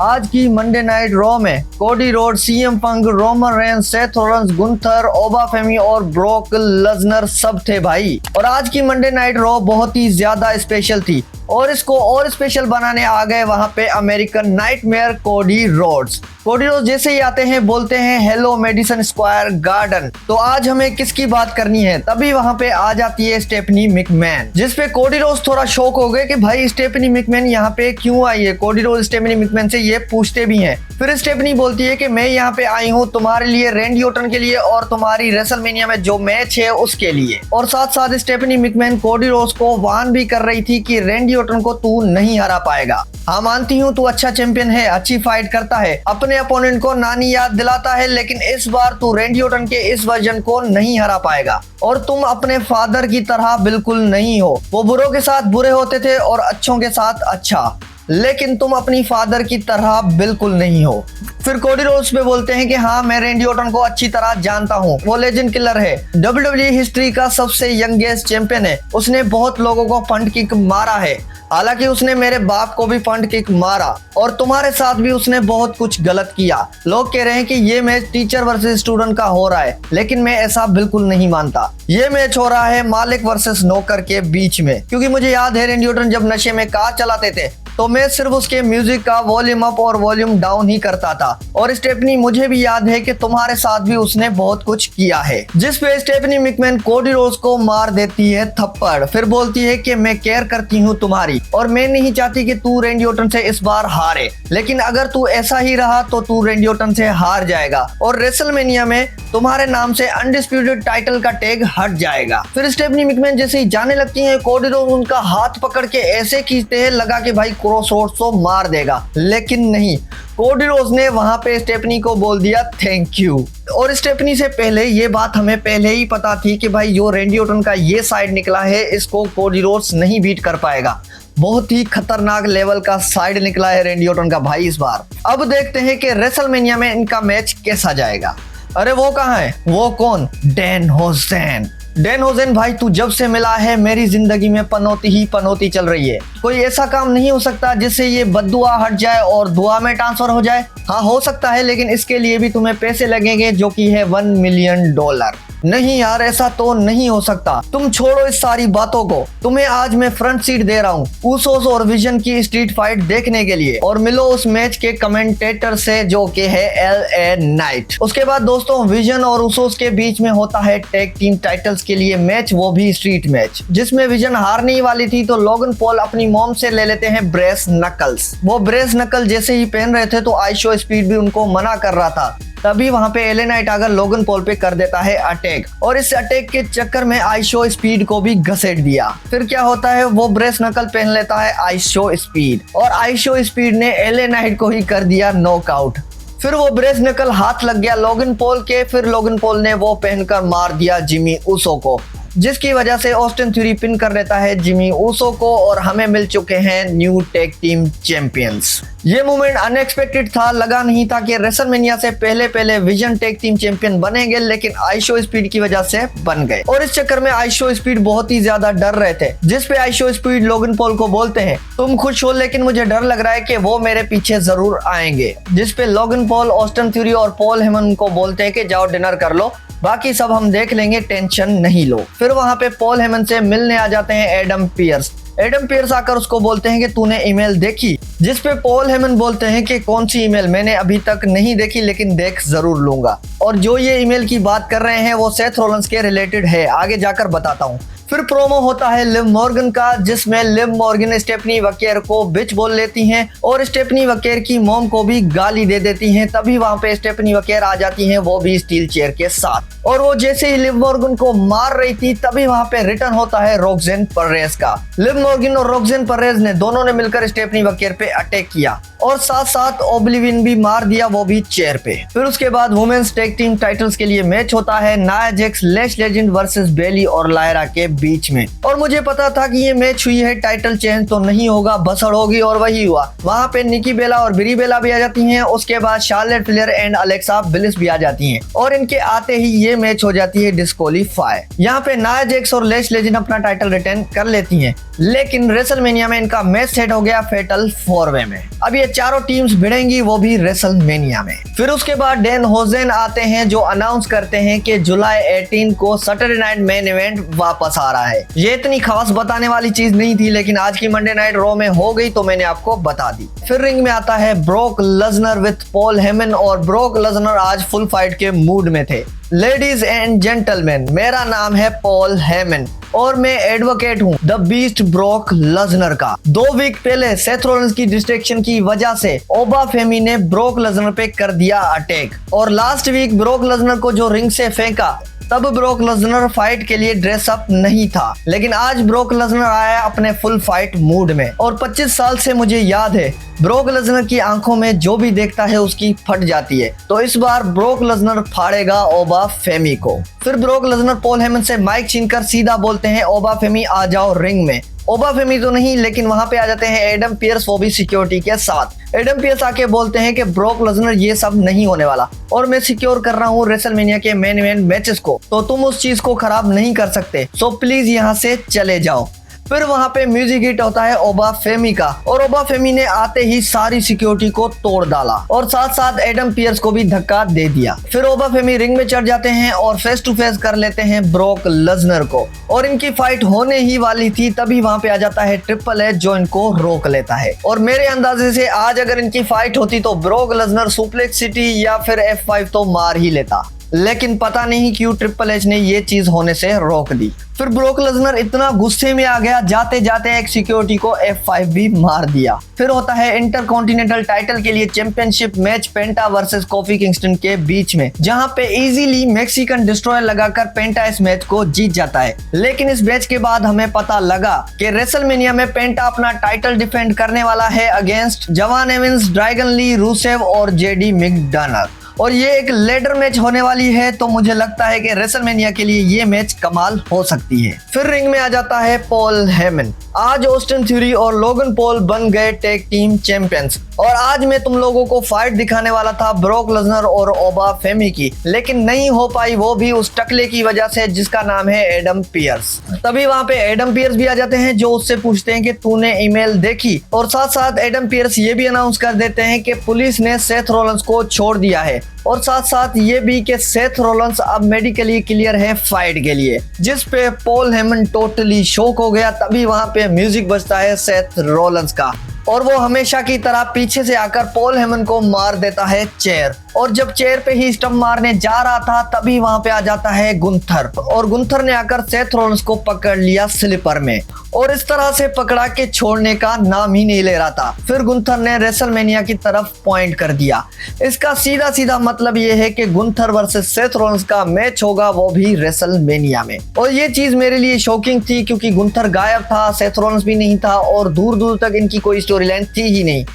आज की Monday night Raw में Cody Rhodes, CM Punk, Roman Reigns, Seth Rollins, Gunther, Oba Femi और Brock Lesnar सब थे भाई। और आज की मंडे नाइट रॉ बहुत ही ज्यादा स्पेशल थी और इसको और स्पेशल बनाने आ गए वहां पे American nightmare Cody Rhodes. Cody Rhodes जैसे ही आते हैं बोलते हैं हेलो मेडिसन स्क्वायर गार्डन। तो आज हमें किसकी बात करनी है, तभी वहां पे आ जाती है स्टेफनी मैकमैन, जिसपे कोडी रोड्स थोड़ा शॉक हो गए कि भाई स्टेफनी मैकमैन यहाँ पे क्यों आई है। कोडी रोड्स स्टेफनी मैकमैन से ये पूछते भी हैं। फिर स्टेफनी बोलती है कि मैं यहाँ पे आई हूँ तुम्हारे लिए, रैंडी ऑर्टन के लिए और तुम्हारी रेसलमेनिया में जो मैच है उसके लिए। और साथ साथ स्टेफनी मैकमैन कोडी रोड्स को वार्न भी कर रही थी कि रैंडी ऑर्टन को तू नहीं हरा पाएगा। हाँ मानती हूँ तू अच्छा चैंपियन है, अच्छी फाइट करता है, अपने अपोनेंट को नानी याद दिलाता है, लेकिन इस बार तू रैंडी ऑर्टन के इस वर्जन को नहीं हरा पाएगा। और तुम अपने फादर की तरह बिल्कुल नहीं हो। वो बुरों के साथ बुरे होते थे और अच्छों के साथ अच्छा, लेकिन तुम अपनी फादर की तरह बिल्कुल नहीं हो। फिर कोडी रोड्स पे बोलते हैं कि हाँ मैं रैंडी ऑर्टन को अच्छी तरह जानता हूँ, वो लेजेंड किलर है, WWE हिस्ट्री का सबसे यंगेस्ट चैंपियन है, उसने बहुत लोगों को फंड किक मारा है, हालांकि उसने मेरे बाप को भी फंड किक मारा और तुम्हारे साथ भी उसने बहुत कुछ गलत किया। लोग कह रहे हैं कि ये मैच टीचर वर्सेस स्टूडेंट का हो रहा है, लेकिन मैं ऐसा बिल्कुल नहीं मानता। ये मैच हो रहा है मालिक वर्सेस नौकर के बीच में, क्योंकि मुझे याद है रैंडी ऑर्टन जब नशे में कार चलाते थे तो मैं सिर्फ उसके म्यूजिक का वॉल्यूम अप और वॉल्यूम डाउन ही करता था। और स्टेफनी मुझे भी याद है कि तुम्हारे साथ भी उसने बहुत कुछ किया है। जिस पे स्टेफनी मैकमैन कोडी रोड्स को मार देती है थप्पड़। फिर बोलती है कि मैं केयर करती हूँ तुम्हारी और मैं नहीं चाहती कि तू रैंडी ऑर्टन से इस बार हारे, लेकिन अगर तू ऐसा ही रहा तो तू रैंडी ऑर्टन से हार जाएगा और रेसलमेनिया में तुम्हारे नाम से अनडिस्प्यूटेड टाइटल का टैग हट जाएगा। फिर स्टेफनी मैकमैन जैसे ही जाने लगती है कोडी रोड्स उनका हाथ पकड़ के ऐसे खींचते हैं लगा कि भाई क्रॉसरोड्स तो मार देगा, लेकिन नहीं, कोडी रोड्स ने वहां पे स्टेफनी को बोल दिया थैंक यू। और स्टेफनी से पहले ये बात हमें पहले ही पता थी कि भाई जो रैंडी ऑर्टन का ये साइड निकला है इसको कोडी रोड्स नहीं बीट कर पाएगा। बहुत ही खतरनाक लेवल का साइड निकला है रैंडी ऑर्टन का भाई इस बार। अब देखते हैं कि रेसलमेनिया में इनका मैच कैसा जाएगा। अरे वो कहाँ है, वो कौन, डैन होसेन। डैन होसेन भाई तू जब से मिला है मेरी जिंदगी में पनौती ही पनौती चल रही है। कोई ऐसा काम नहीं हो सकता जिससे ये बद्दुआ हट जाए और दुआ में ट्रांसफर हो जाए। हाँ हो सकता है, लेकिन इसके लिए भी तुम्हें पैसे लगेंगे जो कि है $1 मिलियन। नहीं यार ऐसा तो नहीं हो सकता। तुम छोड़ो इस सारी बातों को, तुम्हें आज मैं फ्रंट सीट दे रहा हूँ उसोस और विजन की स्ट्रीट फाइट देखने के लिए और मिलो उस मैच के कमेंटेटर से जो कि है LA नाइट। उसके बाद दोस्तों विजन और उसोस के बीच में होता है टैग टीम टाइटल्स के लिए मैच, वो भी स्ट्रीट मैच, जिसमें विजन हारने वाली थी तो लोगन पॉल अपनी मॉम से ले लेते हैं ब्रेस नकल्स। वो ब्रेस नकल जैसे ही पहन रहे थे तो आइशो स्पीड भी उनको मना कर रहा था, तभी वहां पे LA नाइट आकर लोगन पॉल पे कर देता है अटैक और इस अटैक के चक्कर में आइशो स्पीड को भी घसीट दिया। फिर क्या होता है, वो ब्रेस नकल पहन लेता है आइशो स्पीड और आइशो स्पीड ने LA नाइट को ही कर दिया नॉकआउट। फिर वो ब्रेस नकल हाथ लग गया लोगन पॉल के, फिर लोगन पॉल ने वो पहनकर मार दिया जिमी ऊसो को, जिसकी वजह से ऑस्टिन थ्योरी पिन कर लेता है जिमी ऊसो को और हमें मिल चुके हैं न्यू टैग टीम चैंपियंस। ये मूवमेंट अनएक्सपेक्टेड था, लगा नहीं था कि रेसलमेनिया से पहले विजन टैग टीम चैंपियन बनेंगे, लेकिन आइशो स्पीड की वजह से बन गए और इस चक्कर में आइशो स्पीड बहुत ही ज्यादा डर रहे थे। जिस पे आइशो स्पीड लोगन पॉल को बोलते हैं तुम खुश हो लेकिन मुझे डर लग रहा है कि वो मेरे पीछे जरूर आएंगे। जिस पे लोगन पॉल ऑस्टिन थ्योरी और पॉल हेमन को बोलते हैं कि जाओ डिनर कर लो, बाकी सब हम देख लेंगे, टेंशन नहीं लो। फिर वहां पे पॉल हेमन से मिलने आ जाते हैं एडम पियर्स। एडम पियर्स आकर उसको बोलते हैं कि तूने ईमेल देखी, जिस पे पॉल हेमन बोलते हैं कि कौन सी ईमेल, मैंने अभी तक नहीं देखी लेकिन देख जरूर लूंगा। और जो ये ईमेल की बात कर रहे हैं वो सेथ रॉलिंस के रिलेटेड है, आगे जाकर बताता हूँ। फिर प्रोमो होता है लिव मॉर्गन का, जिसमें लिव मॉर्गन स्टेफनी वकेर को बिच बोल लेती हैं और स्टेफनी वकेर की मॉम को भी गाली दे देती हैं। तभी वहां पे स्टेफनी वकेर आ जाती हैं, वो भी स्टील चेयर के साथ। और वो जैसे ही लिव मॉर्गन को मार रही थी तभी वहां पे रिटर्न होता है रोक्सेन परेज का। लिव मॉर्गन और रोक्सेन परेज ने दोनों ने मिलकर स्टेफनी वकेर पे अटैक किया और साथ साथ ओब्लिवियन भी मार दिया, वो भी चेयर पे। फिर उसके बाद वुमेन्स टैग टीम टाइटल्स के लिए मैच होता है नाया जैक्स, लैश लेजेंड वर्सेस बेली और लायरा के बीच में। और मुझे पता था कि ये मैच हुई है, टाइटल चेंज तो नहीं होगा, भसड़ होगी, और वही हुआ। वहाँ पे निकी बेला और ब्री बेला भी आ जाती हैं, उसके बाद Charlotte Flair and Alexa bliss भी आ जाती हैं, और इनके आते ही ये मैच हो जाती है डिस्क्वालीफाई। यहाँ पे नाया जैक्स और लेश लेजेंड अपना टाइटल रिटेन कर लेती हैं, लेकिन रेसलमेनिया में इनका मैच सेट हो गया फेटल 4-वे में। अब ये चारों टीम्स भिड़ेंगी, वो भी रेसलमेनिया में। फिर उसके बाद डैन होजन आते हैं, जो अनाउंस करते हैं कि जुलाई 18 को सैटरडे नाइट मेन इवेंट वापस आ रहा है। ये इतनी खास बताने वाली चीज नहीं थी, लेकिन आज की मंडे नाइट रॉ में हो गई तो मैंने आपको बता दी। फिर रिंग में आता है broke Lesnar with Paul Heyman, और ब्रोक लेसनर आज फुल फाइट के मूड में थे। लेडीज एंड जेंटलमैन, मेरा नाम है पॉल हेमन और मैं एडवोकेट हूँ द बीस्ट ब्रोक लेसनर का। 2 वीक पहले सेथ रॉलिंस की डिस्ट्रैक्शन की वजह से ओबा फेमी ने ब्रोक लेसनर पे कर दिया अटैक, और लास्ट वीक ब्रोक लेसनर को जो रिंग से फेंका, तब ब्रोक लेसनर फाइट के लिए ड्रेस अप नहीं था, लेकिन आज ब्रोक लेसनर आया अपने फुल फाइट मूड में। और 25 साल से मुझे याद है, ब्रोक लेसनर की आंखों में जो भी देखता है उसकी फट जाती है, तो इस बार ब्रोक लेसनर फाड़ेगा ओबा फेमी को। फिर ब्रोक लेसनर पॉल हेमन से माइक छीनकर सीधा बोलते हैं, ओबा फेमी आ जाओ रिंग में। ओबा फेमी तो नहीं, लेकिन वहां पे आ जाते हैं एडम पियर्स, वो भी सिक्योरिटी के साथ। एडम पियर्स आके बोलते हैं कि ब्रोक लेसनर ये सब नहीं होने वाला, और मैं सिक्योर कर रहा हूँ रेसलमेनिया के मेन इवेंट मैचेस को, तो तुम उस चीज को खराब नहीं कर सकते, सो प्लीज यहाँ से चले जाओ। फिर वहां पे म्यूजिक हिट होता है ओबा फेमी का, और ओबा फेमी ने आते ही सारी सिक्योरिटी को तोड़ डाला, और साथ साथ एडम पियर्स को भी धक्का दे दिया। फिर ओबा फेमी रिंग में चढ़ जाते हैं और फेस टू फेस कर लेते हैं ब्रोक लेसनर को, और इनकी फाइट होने ही वाली थी, तभी वहां पे आ जाता है ट्रिपल एच, जो इनको रोक लेता है। और मेरे अंदाजे से आज अगर इनकी फाइट होती तो ब्रोक लेसनर सुप्लेक्स सिटी या फिर F5 तो मार ही लेता, लेकिन पता नहीं क्यों ट्रिपल एच ने ये चीज होने से रोक दी। फिर ब्रोक लेसनर इतना गुस्से में आ गया, जाते जाते एक सिक्योरिटी को F5 भी मार दिया। फिर होता है इंटरकॉन्टिनेंटल टाइटल के लिए चैंपियनशिप मैच पेंटा वर्सेस कोफी किंगस्टन के बीच में, जहां पे इजीली मैक्सिकन डिस्ट्रॉयर लगाकर पेंटा इस मैच को जीत जाता है। लेकिन इस मैच के बाद हमें पता लगा कि रेसलमेनिया में पेंटा अपना टाइटल डिफेंड करने वाला है अगेंस्ट जवान एविंस, ड्रैगन ली, रूसेव और जेडी मैकडोनाल्ड, और ये एक लेडर मैच होने वाली है, तो मुझे लगता है कि रेसलमेनिया के लिए ये मैच कमाल हो सकती है। फिर रिंग में आ जाता है पॉल हेमन। आज ऑस्टिन थ्यूरी और लोगन पॉल बन गए टैग टीम चैंपियंस, और आज मैं तुम लोगों को फाइट दिखाने वाला था ब्रोक लेसनर और ओबा फेमी की, लेकिन नहीं हो पाई, वो भी उस टकले की वजह से जिसका नाम है एडम पियर्स। तभी वहां पे एडम पियर्स भी आ जाते हैं, जो उससे पूछते हैं कि तूने ईमेल देखी, और साथ साथ एडम पियर्स ये भी अनाउंस कर देते हैं कि पुलिस ने सेथ रॉलिंस को छोड़ दिया है, और साथ साथ ये भी कि सेथ रॉलिंस अब मेडिकली क्लियर है फाइट के लिए, जिस पे पॉल हेमन टोटली शॉक हो गया। तभी वहां पे म्यूजिक बजता है सेथ रॉलिंस का, और वो हमेशा की तरह पीछे से आकर पॉल हेमन को मार देता है चेयर, और जब चेयर पे ही स्टंप मारने जा रहा था, तभी वहां पे आ जाता है गुंथर, और गुंथर ने आकर सेथ रॉलिंस को पकड़ लिया स्लीपर में, और इस तरह से पकड़ा के छोड़ने का नाम ही नहीं ले रहा था। फिर गुंथर ने रेसलमेनिया की तरफ पॉइंट कर दिया। इसका सीधा सीधा मतलब ये है कि गुंथर वर्सेस सेथ रॉलिंस का मैच होगा, वो भी रेसलमेनिया में। और ये चीज मेरे लिए शॉकिंग थी, क्योंकि गुंथर गायब था, सेथ रॉलिंस भी नहीं था, और दूर दूर तक इनकी कोई स्टोरी लाइन थी ही नहीं।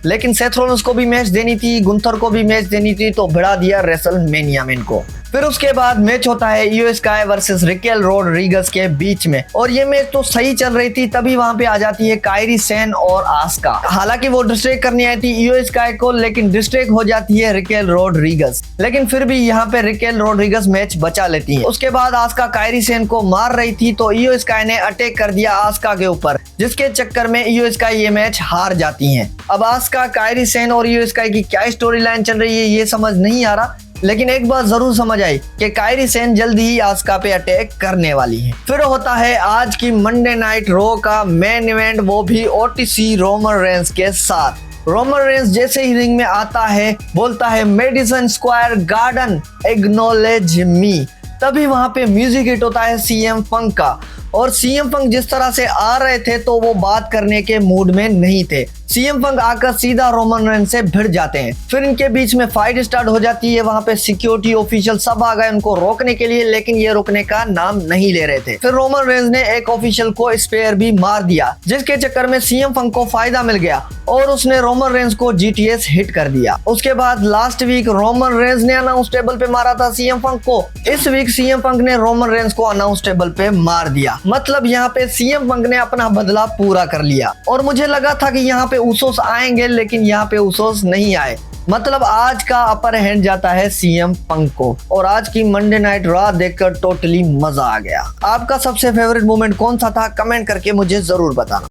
लेकिन सेथ रॉलिंस को भी मैच देनी थी, गुंथर को भी मैच देनी थी, तो भिड़ा दिया रेसलमेनिया में इनको। फिर उसके बाद मैच होता है इयो स्काई वर्सेस रिकेल रोड्रिगस के बीच में, और ये मैच तो सही चल रही थी, तभी वहां पे आ जाती है कायरी सेन और आस्का। हालांकि वो डिस्ट्रैक्ट करनी आई थी इयो स्काई को, लेकिन डिस्ट्रैक्ट हो जाती है रिकेल रोड्रिगस, लेकिन फिर भी यहाँ पे रिकेल रोड्रिगस मैच बचा लेती है। उसके बाद आस्का कायरी सेन को मार रही थी, तो इयो स्काई ने अटैक कर दिया आस्का के ऊपर, जिसके चक्कर में इयो स्काई ये मैच हार जाती है। अब आस्का, कायरी सेन और इयो स्काई की क्या स्टोरी लाइन चल रही है ये समझ नहीं आ रहा, लेकिन एक बात जरूर समझ आई कि कायरी सेन जल्दी ही आस्का पे अटैक करने वाली है। फिर होता है आज की मंडे नाइट रॉ का मेन इवेंट, वो भी ओटीसी रोमन रेंस के साथ। रोमन रेंस जैसे ही रिंग में आता है, बोलता है मेडिसन स्क्वायर गार्डन एक्नॉलेज मी, तभी वहां पे म्यूजिक हिट होता है सीएम पंक का, और सीएम पंक जिस तरह से आ रहे थे तो वो बात करने के मूड में नहीं थे। सीएम पंक आकर सीधा रोमन रेंस से भिड़ जाते हैं। फिर इनके बीच में फाइट स्टार्ट हो जाती है। वहां पे सिक्योरिटी ऑफिशियल सब आ गए उनको रोकने के लिए, लेकिन ये रुकने का नाम नहीं ले रहे थे। फिर रोमन रेंस ने एक ऑफिशियल को स्पेयर भी मार दिया, जिसके चक्कर में सीएम पंक को फायदा मिल गया और उसने रोमन रेंस को जीटीएस हिट कर दिया। उसके बाद लास्ट वीक रोमन रेंस ने अनाउंस टेबल पे मारा था सीएम पंक को, इस वीक सीएम पंक ने रोमन रेंस को अनाउंस टेबल पे मार दिया। मतलब यहाँ पे सीएम पंक ने अपना बदला पूरा कर लिया। और मुझे लगा था कि यहाँ पे उसोस आएंगे, लेकिन यहाँ पे उसोस नहीं आए। मतलब आज का अपर हैंड जाता है सीएम पंक को। और आज की मंडे नाइट रॉ देखकर टोटली मजा आ गया। आपका सबसे फेवरेट मोमेंट कौन सा था, कमेंट करके मुझे जरूर बताना।